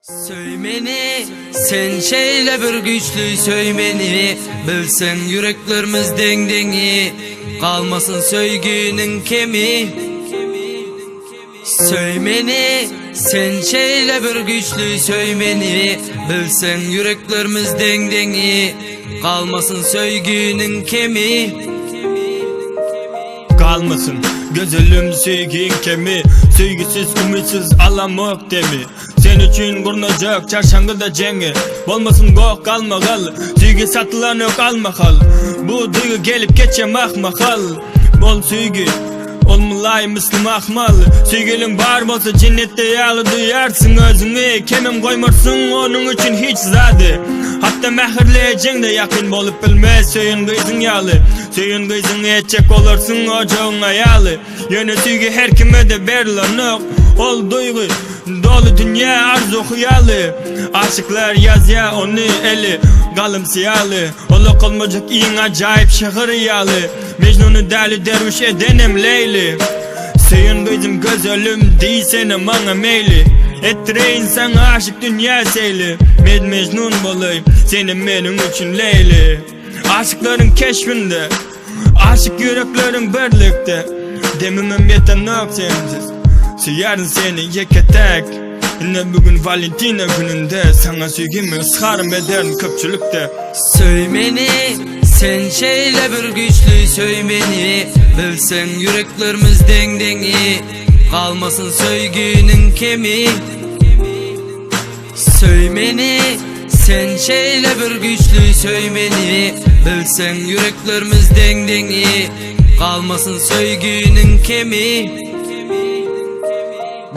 Söymeni, sen şeyle bir güçlü söymeni, bilsen yüreklerimiz dengdengi, kalmasın söygünün kemi. Söymeni, sen şeyle bir güçlü söymeni, bilsen yüreklerimiz dengdengi, kalmasın söygünün kemi. Kalmasın gözülüm söygün kemi, söygüsüz ümitsiz alamak demi. Sen için kurunacak çarşangıda cengi, olmasın gok kalmagal, söygü satılan yok almakal. Bu duygu gelip geçemek makal, bol söygü olmalay müslüm akmal. Söygülün var bolsa cennette yağlı duyarsın özünü, kemim koymarsın onun için hiç zadı. Hatta mehirleyeceksin de yakın bolup bilmez, söyün kızın yağlı. Söyün kızın etcek olursun ocağın ayalı. Yöne söygü her kime de verilen ol duygu dolu dünya arzu huyalı. Aşıklar yaz ya onu eli kalım siyalı. Ola olmayacak in acayip şehir yalı. Mecnun'u deli derviş edenim Leyli. Söyün kızım gözölüm değilsene bana meyli. Ettireyin sana aşık dünya seyli. Mecnun bolayım senin benim için Leyli. Aşıkların keşfinde, aşık yüreklerin birlikte. Demimim yeten yok sensiz, yarın seni yeketek. Yine bugün Valentina gününde, sana söygümü ısharım ederim köpçülükte. Söymeni, sen şeyle bir güçlü söymeni, bilsen yüreklerimiz dengdengi, kalmasın söygünün kemi. Söymeni, sen şeyle bir güçlü söymeni, bilsen yüreklerimiz dengdengi, kalmasın söygünün kemi.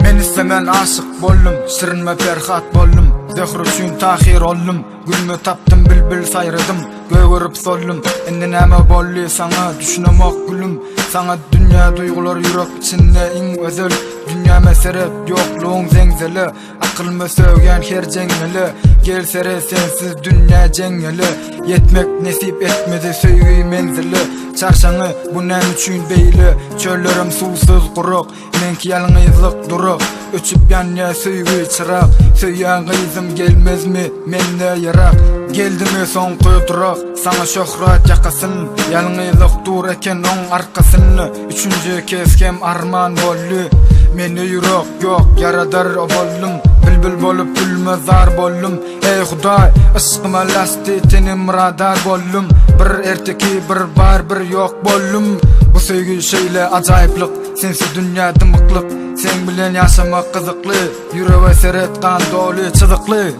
Men istemen aşık bollum, şirinme perhat bollum. Zehru üçün tahir ollum, gülmü taptım bilbil sayradım, göğürüp sollum. Endi näme bolly sana düşünemek gülüm. Sana dünya duygular yürek içinde in özel. Dünya meserep yokluğun zengzeli, akılma sögen her cengeli. Gel sere sensiz dünya cengeli, yetmek nesip etmedi söygü menzili. Çarşanı bu nem üçün beyli, çöllerim susuz kuruk, menki yalnızlık duruk. Öçüp yanya söygü çırak, söyyan kızım gelmez mi mende yarak. Geldi mi son kuydurak, sana şöhret yakasın, yalnızlık dur eken on arkasını. Üçüncü keskem arman bollu, meni yürek yok yaradar o bollum. Bülbül bolup gülmezar bollum. Ey Huday, ışkıma lasti tenim radar bollum. Bir erteki bir bar bir yok bollum. Bu söygü şeyle acayiplik, sensiz dünya dımıklık. Sen bilen yaşamak kızıklı, yüreğe seret kan dolu çızıklı.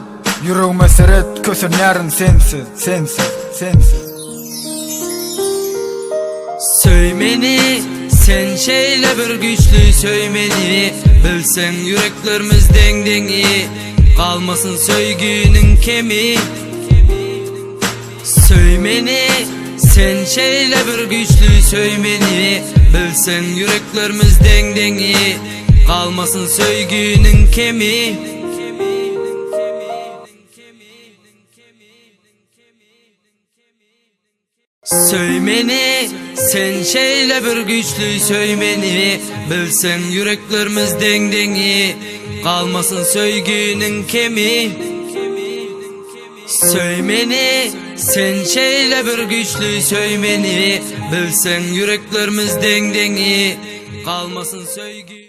Yüreğime seret kösünlerin sensiz, sensiz, sensiz. Söymeni, sen şeyle bir güçlü söymeni, bilsen yüreklerimiz dengdengi, kalmasın söygünün kemi. Söymeni, sen şeyle bir güçlü söymeni, bilsen yüreklerimiz dengdengi, kalmasın söygünün kemi. Söymeni, sen şeyle bir güçlü söymeni, bilsen yüreklerimiz dengdengi, kalmasın söygünün kemi. Söymeni, sen şeyle bir güçlü söymeni, bilsen yüreklerimiz dengdengi, kalmasın söygü.